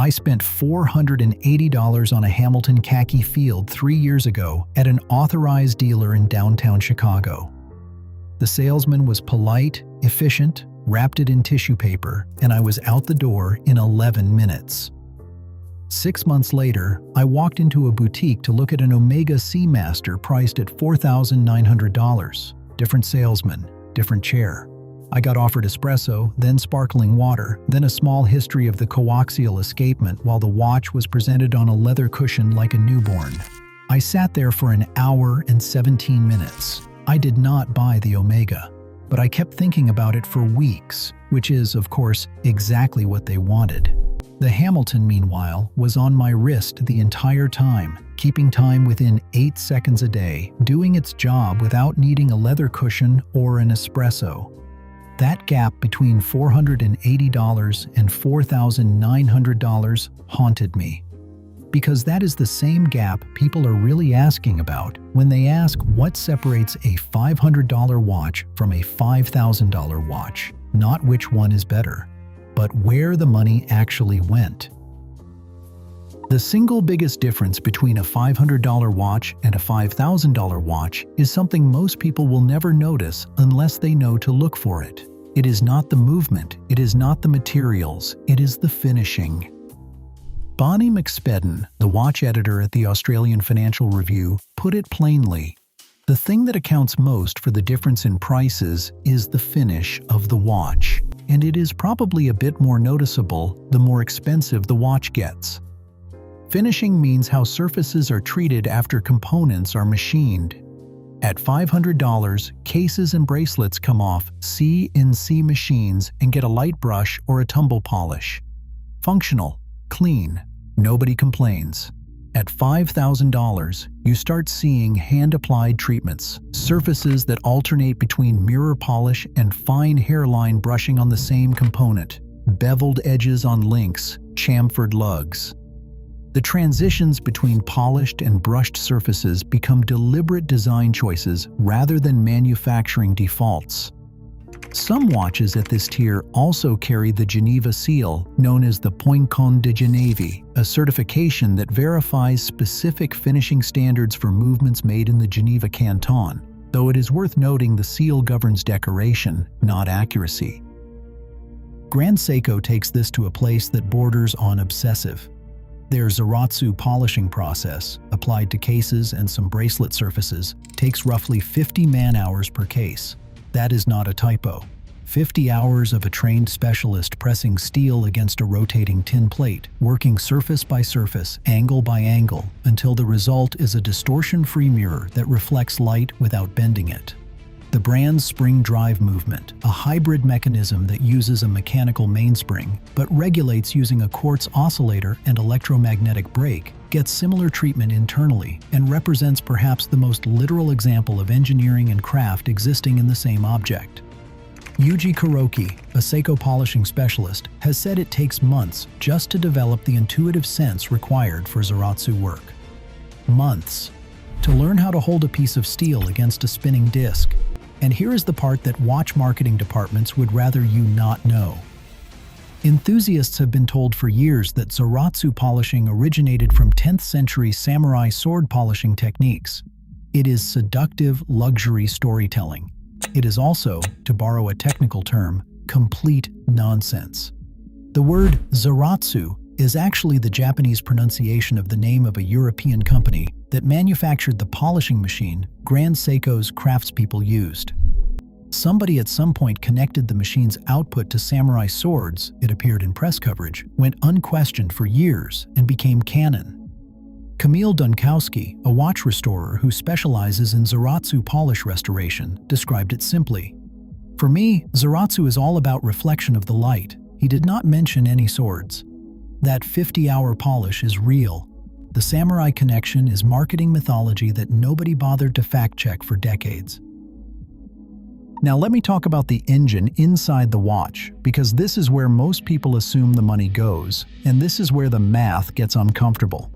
I spent $480 on a Hamilton Khaki Field 3 years ago at an authorized dealer in downtown Chicago. The salesman was polite, efficient, wrapped it in tissue paper, and I was out the door in 11 minutes. 6 months later, I walked into a boutique to look at an Omega Seamaster priced at $4,900. Different salesman, different chair. I got offered espresso, then sparkling water, then a small history of the coaxial escapement while the watch was presented on a leather cushion like a newborn. I sat there for an hour and 17 minutes. I did not buy the Omega, but I kept thinking about it for weeks, which is, of course, exactly what they wanted. The Hamilton, meanwhile, was on my wrist the entire time, keeping time within 8 seconds a day, doing its job without needing a leather cushion or an espresso. That gap between $480 and $4,900 haunted me. Because that is the same gap people are really asking about when they ask what separates a $500 watch from a $5,000 watch, not which one is better, but where the money actually went. The single biggest difference between a $500 watch and a $5,000 watch is something most people will never notice unless they know to look for it. It is not the movement, it is not the materials, it is the finishing. Bonnie McSpedden, the watch editor at the Australian Financial Review, put it plainly: the thing that accounts most for the difference in prices is the finish of the watch, and it is probably a bit more noticeable the more expensive the watch gets. Finishing means how surfaces are treated after components are machined. At $500, cases and bracelets come off CNC machines and get a light brush or a tumble polish. Functional, clean, nobody complains. At $5,000, you start seeing hand-applied treatments, surfaces that alternate between mirror polish and fine hairline brushing on the same component, beveled edges on links, chamfered lugs. The transitions between polished and brushed surfaces become deliberate design choices rather than manufacturing defaults. Some watches at this tier also carry the Geneva seal, known as the Poinçon de Genève, a certification that verifies specific finishing standards for movements made in the Geneva Canton, though it is worth noting the seal governs decoration, not accuracy. Grand Seiko takes this to a place that borders on obsessive. Their Zaratsu polishing process, applied to cases and some bracelet surfaces, takes roughly 50 man-hours per case. That is not a typo. 50 hours of a trained specialist pressing steel against a rotating tin plate, working surface by surface, angle by angle, until the result is a distortion-free mirror that reflects light without bending it. The brand's spring drive movement, a hybrid mechanism that uses a mechanical mainspring but regulates using a quartz oscillator and electromagnetic brake, gets similar treatment internally and represents perhaps the most literal example of engineering and craft existing in the same object. Yuji Kuroki, a Seiko polishing specialist, has said it takes months just to develop the intuitive sense required for Zaratsu work. Months. To learn how to hold a piece of steel against a spinning disc. And here is the part that watch marketing departments would rather you not know. Enthusiasts have been told for years that Zaratsu polishing originated from 10th century samurai sword polishing techniques. It is seductive luxury storytelling. It is also, to borrow a technical term, complete nonsense. The word Zaratsu is actually the Japanese pronunciation of the name of a European company that manufactured the polishing machine Grand Seiko's craftspeople used. Somebody at some point connected the machine's output to samurai swords, it appeared in press coverage, went unquestioned for years, and became canon. Camille Dunkowski, a watch restorer who specializes in Zaratsu polish restoration, described it simply. For me, Zaratsu is all about reflection of the light. He did not mention any swords. That 50-hour polish is real. The samurai connection is marketing mythology that nobody bothered to fact-check for decades. Now let me talk about the engine inside the watch, because this is where most people assume the money goes, and this is where the math gets uncomfortable.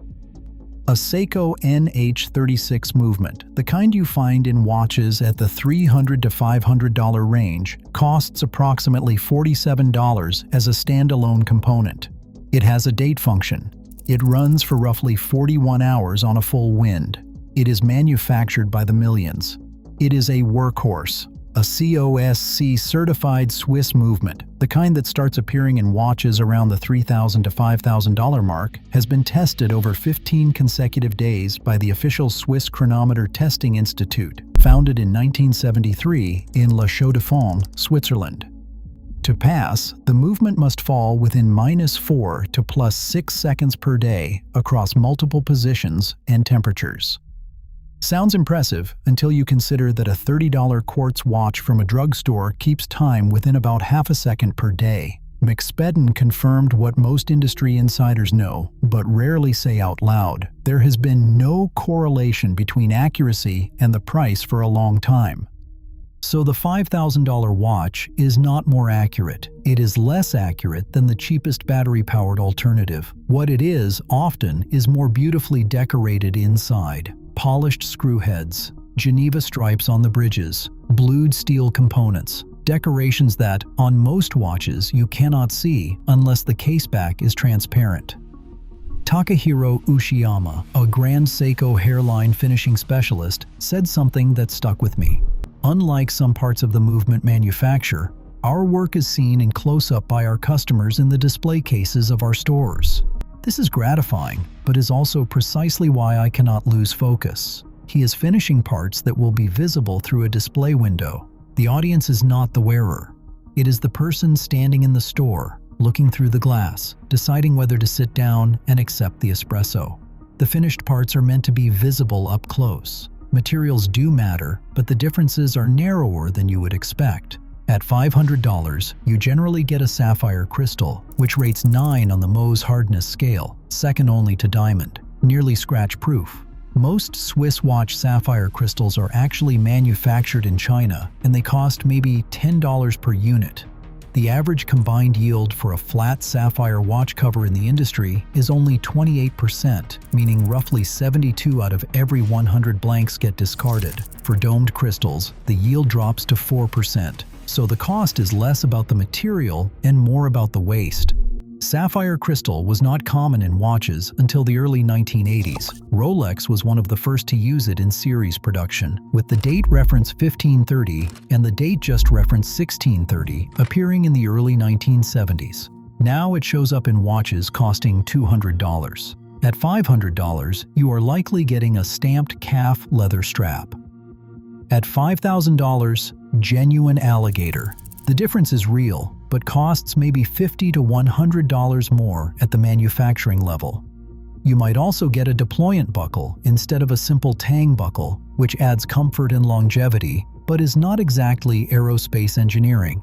A Seiko NH36 movement, the kind you find in watches at the $300 to $500 range, costs approximately $47 as a standalone component. It has a date function. It runs for roughly 41 hours on a full wind. It is manufactured by the millions. It is a workhorse, a COSC certified Swiss movement, the kind that starts appearing in watches around the $3,000 to $5,000 mark, has been tested over 15 consecutive days by the official Swiss Chronometer Testing Institute, founded in 1973 in La Chaux-de-Fonds, Switzerland. To pass, the movement must fall within -4 to +6 seconds per day across multiple positions and temperatures. Sounds impressive until you consider that a $30 quartz watch from a drugstore keeps time within about half a second per day. McSpedden confirmed what most industry insiders know, but rarely say out loud. There has been no correlation between accuracy and the price for a long time. So the $5,000 watch is not more accurate. It is less accurate than the cheapest battery-powered alternative. What it is, often, is more beautifully decorated inside. Polished screw heads, Geneva stripes on the bridges, blued steel components, decorations that, on most watches, you cannot see unless the caseback is transparent. Takahiro Uchiyama, a Grand Seiko hairline finishing specialist, said something that stuck with me. Unlike some parts of the movement manufacture, our work is seen in close-up by our customers in the display cases of our stores. This is gratifying, but is also precisely why I cannot lose focus. He is finishing parts that will be visible through a display window. The audience is not the wearer. It is the person standing in the store, looking through the glass, deciding whether to sit down and accept the espresso. The finished parts are meant to be visible up close. Materials do matter, but the differences are narrower than you would expect. At $500, you generally get a sapphire crystal, which rates 9 on the Mohs hardness scale, second only to diamond, nearly scratch-proof. Most Swiss watch sapphire crystals are actually manufactured in China, and they cost maybe $10 per unit. The average combined yield for a flat sapphire watch cover in the industry is only 28%, meaning roughly 72 out of every 100 blanks get discarded. For domed crystals, the yield drops to 4%, so the cost is less about the material and more about the waste. Sapphire crystal was not common in watches until the early 1980s. Rolex was one of the first to use it in series production, with the date reference 1530 and the date just reference 1630 appearing in the early 1970s. Now it shows up in watches costing $200. At $500, you are likely getting a stamped calf leather strap. At $5,000, genuine alligator. The difference is real, but costs maybe $50 to $100 more at the manufacturing level. You might also get a deployant buckle instead of a simple tang buckle, which adds comfort and longevity, but is not exactly aerospace engineering.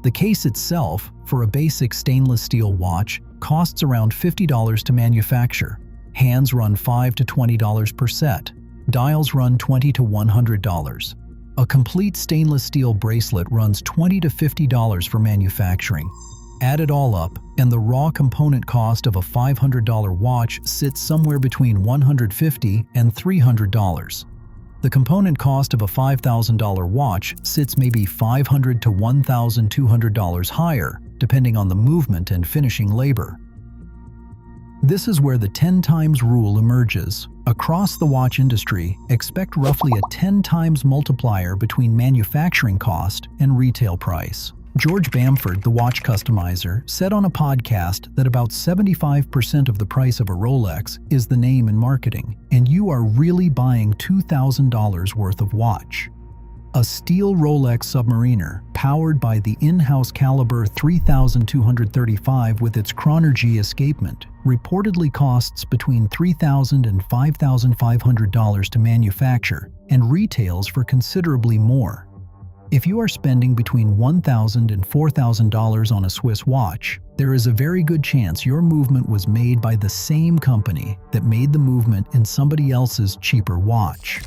The case itself, for a basic stainless steel watch, costs around $50 to manufacture. Hands run $5 to $20 per set. Dials run $20 to $100. A complete stainless steel bracelet runs $20 to $50 for manufacturing. Add it all up, and the raw component cost of a $500 watch sits somewhere between $150 and $300. The component cost of a $5,000 watch sits maybe $500 to $1,200 higher, depending on the movement and finishing labor. This is where the 10 times rule emerges. Across the watch industry, expect roughly a 10 times multiplier between manufacturing cost and retail price. George Bamford, the watch customizer, said on a podcast that about 75% of the price of a Rolex is the name and marketing, and you are really buying $2,000 worth of watch. A steel Rolex Submariner, powered by the in-house caliber 3235 with its Chronergy escapement, reportedly costs between $3,000 and $5,500 to manufacture and retails for considerably more. If you are spending between $1,000 and $4,000 on a Swiss watch, there is a very good chance your movement was made by the same company that made the movement in somebody else's cheaper watch.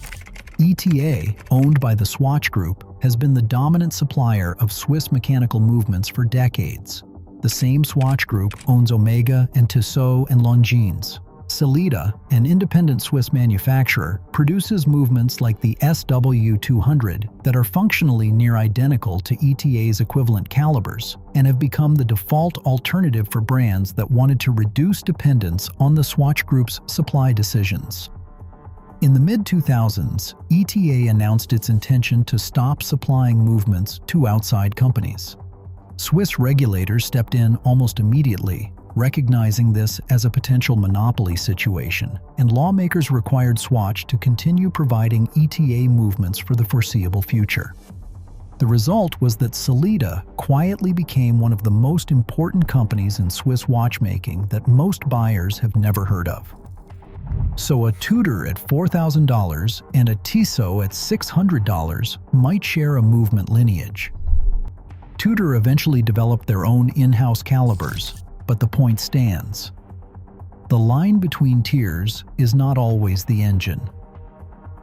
ETA, owned by the Swatch Group, has been the dominant supplier of Swiss mechanical movements for decades. The same Swatch Group owns Omega and Tissot and Longines. Sellita, an independent Swiss manufacturer, produces movements like the SW200 that are functionally near identical to ETA's equivalent calibers and have become the default alternative for brands that wanted to reduce dependence on the Swatch Group's supply decisions. In the mid-2000s, ETA announced its intention to stop supplying movements to outside companies. Swiss regulators stepped in almost immediately, recognizing this as a potential monopoly situation, and lawmakers required Swatch to continue providing ETA movements for the foreseeable future. The result was that Sellita quietly became one of the most important companies in Swiss watchmaking that most buyers have never heard of. So a Tudor at $4,000 and a Tissot at $600 might share a movement lineage. Tudor eventually developed their own in-house calibers, but the point stands. The line between tiers is not always the engine.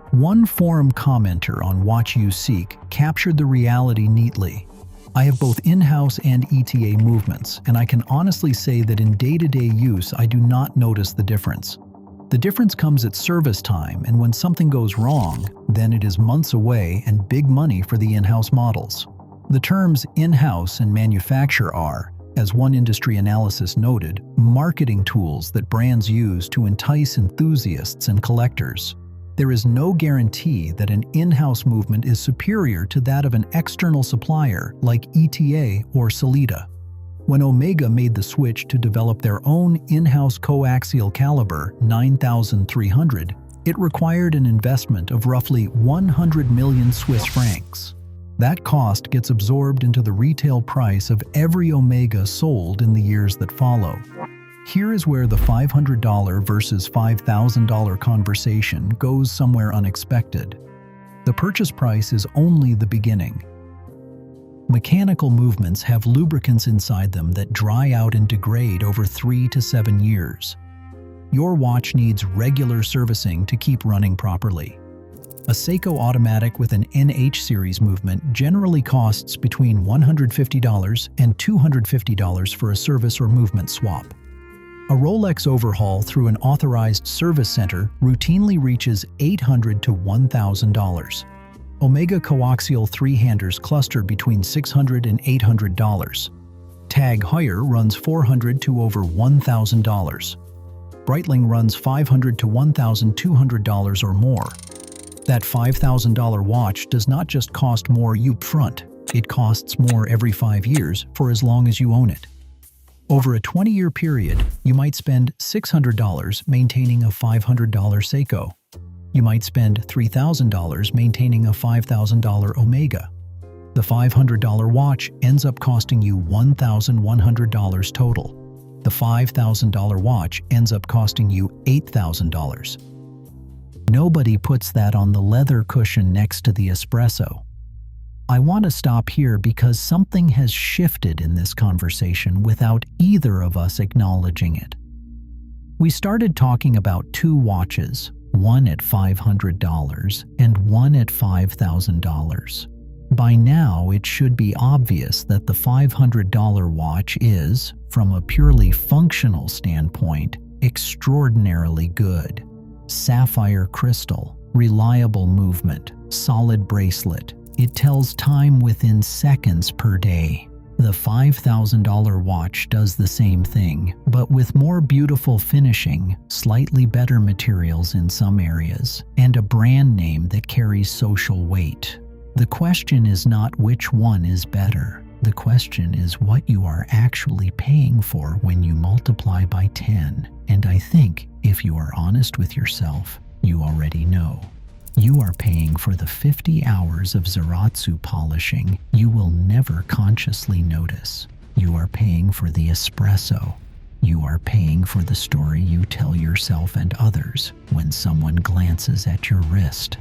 One forum commenter on Watch You Seek captured the reality neatly. I have both in-house and ETA movements, and I can honestly say that in day-to-day use I do not notice the difference. The difference comes at service time, and when something goes wrong, then it is months away and big money for the in-house models. The terms in-house and manufacture are, as one industry analysis noted, marketing tools that brands use to entice enthusiasts and collectors. There is no guarantee that an in-house movement is superior to that of an external supplier like ETA or Sellita. When Omega made the switch to develop their own in-house coaxial caliber 9300, it required an investment of roughly 100 million Swiss francs. That cost gets absorbed into the retail price of every Omega sold in the years that follow. Here is where the $500 versus $5,000 conversation goes somewhere unexpected. The purchase price is only the beginning. Mechanical movements have lubricants inside them that dry out and degrade over 3 to 7 years. Your watch needs regular servicing to keep running properly. A Seiko automatic with an NH series movement generally costs between $150 and $250 for a service or movement swap. A Rolex overhaul through an authorized service center routinely reaches $800 to $1,000. Omega coaxial three-handers cluster between $600 and $800. Tag Heuer runs $400 to over $1,000. Breitling runs $500 to $1,200 or more. That $5,000 watch does not just cost more up front, it costs more every 5 years for as long as you own it. Over a 20-year period, you might spend $600 maintaining a $500 Seiko. You might spend $3,000 maintaining a $5,000 Omega. The $500 watch ends up costing you $1,100 total. The $5,000 watch ends up costing you $8,000. Nobody puts that on the leather cushion next to the espresso. I want to stop here because something has shifted in this conversation without either of us acknowledging it. We started talking about two watches, one at $500 and one at $5,000. By now, it should be obvious that the $500 watch is, from a purely functional standpoint, extraordinarily good. Sapphire crystal, reliable movement, solid bracelet. It tells time within seconds per day. The $5,000 watch does the same thing, but with more beautiful finishing, slightly better materials in some areas, and a brand name that carries social weight. The question is not which one is better. The question is what you are actually paying for when you multiply by 10. And I think, if you are honest with yourself, you already know. You are paying for the 50 hours of Zaratsu polishing you will never consciously notice. You are paying for the espresso. You are paying for the story you tell yourself and others when someone glances at your wrist.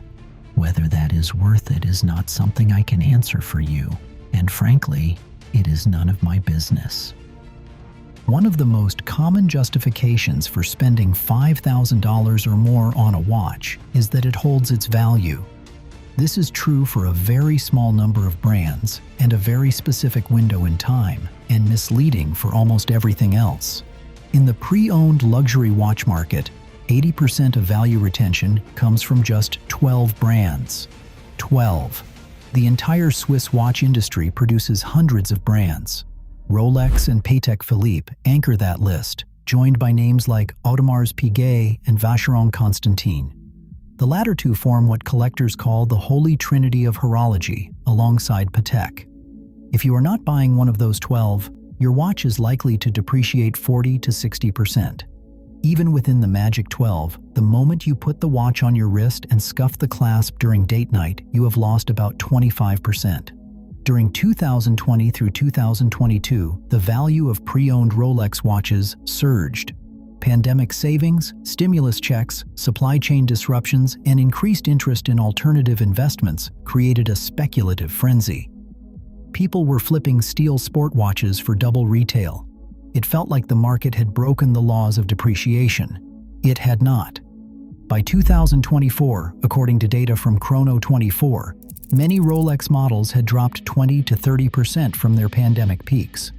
Whether that is worth it is not something I can answer for you, and frankly, it is none of my business. One of the most common justifications for spending $5,000 or more on a watch is that it holds its value. This is true for a very small number of brands and a very specific window in time, and misleading for almost everything else. In the pre-owned luxury watch market, 80% of value retention comes from just 12 brands. 12. The entire Swiss watch industry produces hundreds of brands. Rolex and Patek Philippe anchor that list, joined by names like Audemars Piguet and Vacheron Constantin. The latter two form what collectors call the holy trinity of horology, alongside Patek. If you are not buying one of those 12, your watch is likely to depreciate 40 to 60%. Even within the magic 12, the moment you put the watch on your wrist and scuff the clasp during date night, you have lost about 25%. During 2020 through 2022, the value of pre-owned Rolex watches surged. Pandemic savings, stimulus checks, supply chain disruptions, and increased interest in alternative investments created a speculative frenzy. People were flipping steel sport watches for double retail. It felt like the market had broken the laws of depreciation. It had not. By 2024, according to data from Chrono24, many Rolex models had dropped 20 to 30% from their pandemic peaks.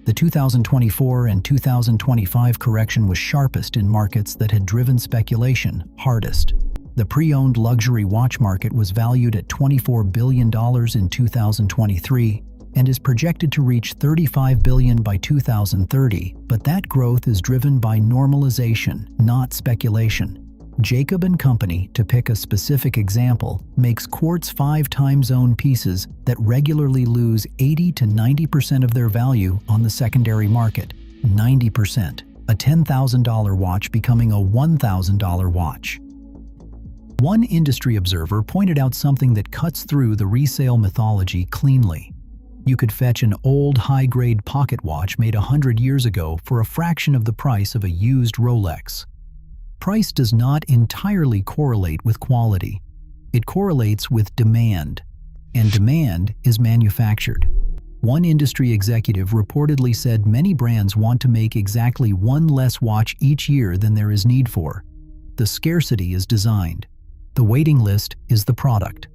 The 2024 and 2025 correction was sharpest in markets that had driven speculation hardest. The pre-owned luxury watch market was valued at $24 billion in 2023 and is projected to reach $35 billion by 2030, but that growth is driven by normalization, not speculation. Jacob & Company, to pick a specific example, makes quartz 5 time zone pieces that regularly lose 80 to 90% of their value on the secondary market. 90%. A $10,000 watch becoming a $1,000 watch. One industry observer pointed out something that cuts through the resale mythology cleanly. You could fetch an old high-grade pocket watch made 100 years ago for a fraction of the price of a used Rolex. Price does not entirely correlate with quality. It correlates with demand, and demand is manufactured. One industry executive reportedly said many brands want to make exactly one less watch each year than there is need for. The scarcity is designed. The waiting list is the product.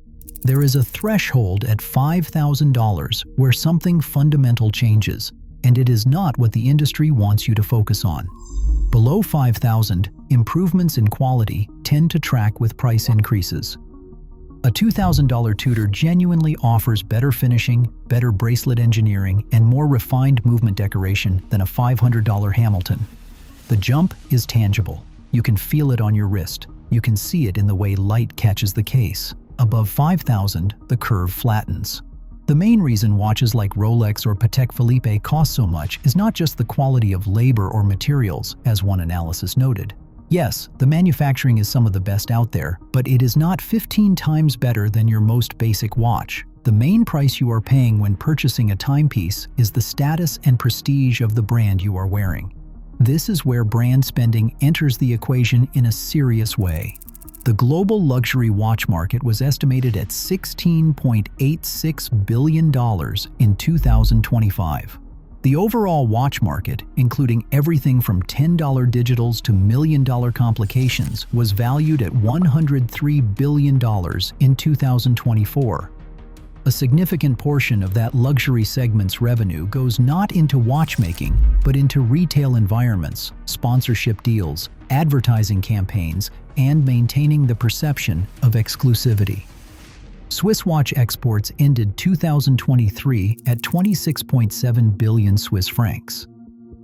There is a threshold at $5,000 where something fundamental changes, and it is not what the industry wants you to focus on. Below $5,000, improvements in quality tend to track with price increases. A $2,000 Tudor genuinely offers better finishing, better bracelet engineering, and more refined movement decoration than a $500 Hamilton. The jump is tangible. You can feel it on your wrist. You can see it in the way light catches the case. Above $5,000, the curve flattens. The main reason watches like Rolex or Patek Philippe cost so much is not just the quality of labor or materials, as one analysis noted. Yes, the manufacturing is some of the best out there, but it is not 15 times better than your most basic watch. The main price you are paying when purchasing a timepiece is the status and prestige of the brand you are wearing. This is where brand spending enters the equation in a serious way. The global luxury watch market was estimated at $16.86 billion in 2025. The overall watch market, including everything from $10 digitals to million-dollar complications, was valued at $103 billion in 2024. A significant portion of that luxury segment's revenue goes not into watchmaking, but into retail environments, sponsorship deals, advertising campaigns, and maintaining the perception of exclusivity. Swiss watch exports ended 2023 at 26.7 billion Swiss francs.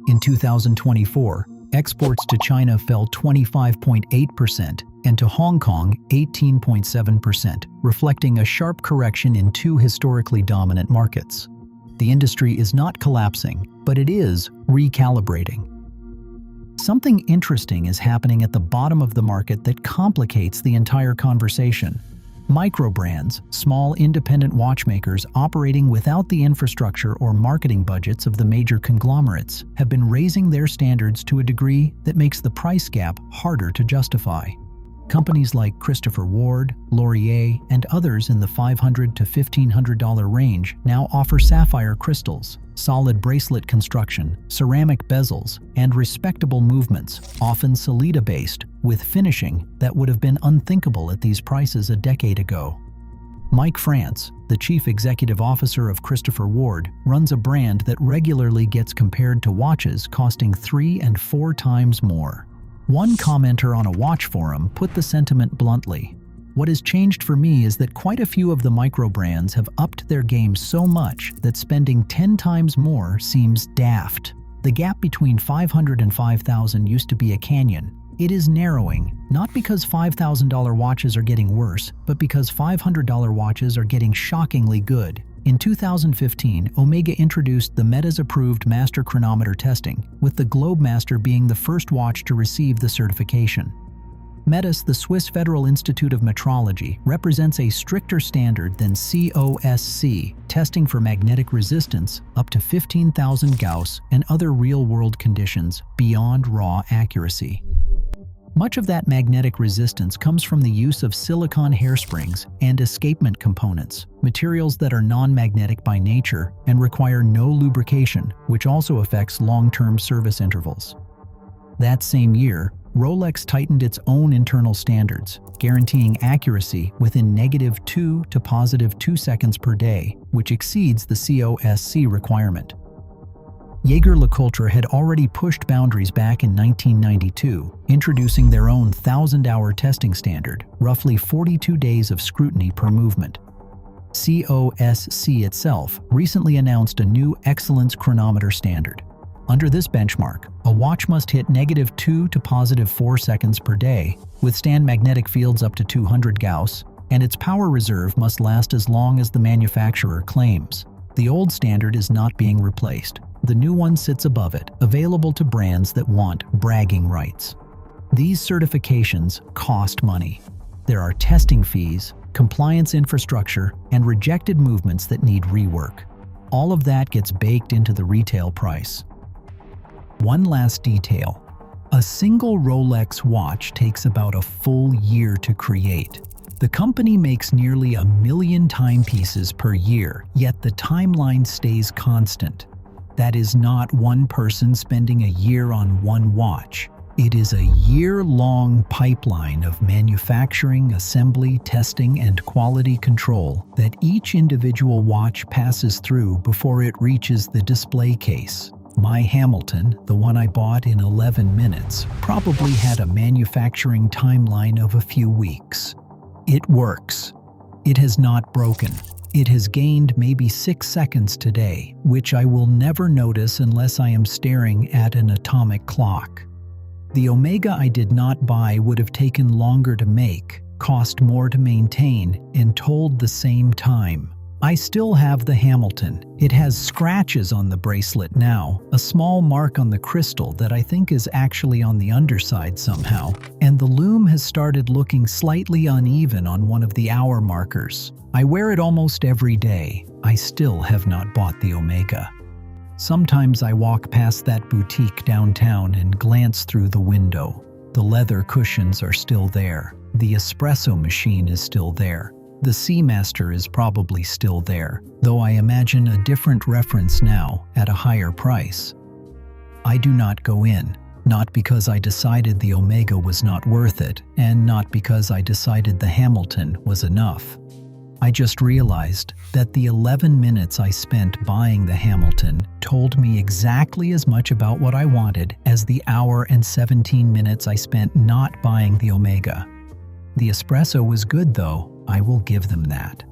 In 2024, exports to China fell 25.8% and to Hong Kong 18.7%, reflecting a sharp correction in two historically dominant markets. The industry is not collapsing, but it is recalibrating. Something interesting is happening at the bottom of the market that complicates the entire conversation. Micro-brands, small independent watchmakers operating without the infrastructure or marketing budgets of the major conglomerates, have been raising their standards to a degree that makes the price gap harder to justify. Companies like Christopher Ward, Laurier, and others in the $500 to $1,500 range now offer sapphire crystals, solid bracelet construction, ceramic bezels, and respectable movements, often Sellita-based, with finishing that would have been unthinkable at these prices a decade ago. Mike France, the chief executive officer of Christopher Ward, runs a brand that regularly gets compared to watches costing 3 and 4 times more. One commenter on a watch forum put the sentiment bluntly. What has changed for me is that quite a few of the micro brands have upped their game so much that spending 10 times more seems daft. The gap between $500 and $5,000 used to be a canyon. It is narrowing, not because $5,000 watches are getting worse, but because $500 watches are getting shockingly good. In 2015, Omega introduced the METAS-approved Master Chronometer testing, with the Globemaster being the first watch to receive the certification. METAS, the Swiss Federal Institute of Metrology, represents a stricter standard than COSC, testing for magnetic resistance up to 15,000 Gauss and other real-world conditions beyond raw accuracy. Much of that magnetic resistance comes from the use of silicon hairsprings and escapement components, materials that are non-magnetic by nature and require no lubrication, which also affects long-term service intervals. That same year, Rolex tightened its own internal standards, guaranteeing accuracy within -2 to +2 seconds per day, which exceeds the COSC requirement. Jaeger-LeCoultre had already pushed boundaries back in 1992, introducing their own 1,000-hour testing standard, roughly 42 days of scrutiny per movement. COSC itself recently announced a new excellence chronometer standard. Under this benchmark, a watch must hit -2 to +4 seconds per day, withstand magnetic fields up to 200 Gauss, and its power reserve must last as long as the manufacturer claims. The old standard is not being replaced. The new one sits above it, available to brands that want bragging rights. These certifications cost money. There are testing fees, compliance infrastructure, and rejected movements that need rework. All of that gets baked into the retail price. One last detail. A single Rolex watch takes about a full year to create. The company makes nearly 1 million timepieces per year, yet the timeline stays constant. That is not one person spending a year on one watch. It is a year-long pipeline of manufacturing, assembly, testing, and quality control that each individual watch passes through before it reaches the display case. My Hamilton, the one I bought in 11 minutes, probably had a manufacturing timeline of a few weeks. It works. It has not broken. It has gained maybe 6 seconds today, which I will never notice unless I am staring at an atomic clock. The Omega I did not buy would have taken longer to make, cost more to maintain, and told the same time. I still have the Hamilton. It has scratches on the bracelet now, a small mark on the crystal that I think is actually on the underside somehow, and the lume has started looking slightly uneven on one of the hour markers. I wear it almost every day. I still have not bought the Omega. Sometimes I walk past that boutique downtown and glance through the window. The leather cushions are still there. The espresso machine is still there. The Seamaster is probably still there, though I imagine a different reference now at a higher price. I do not go in, not because I decided the Omega was not worth it, and not because I decided the Hamilton was enough. I just realized that the 11 minutes I spent buying the Hamilton told me exactly as much about what I wanted as the hour and 17 minutes I spent not buying the Omega. The espresso was good though, I will give them that.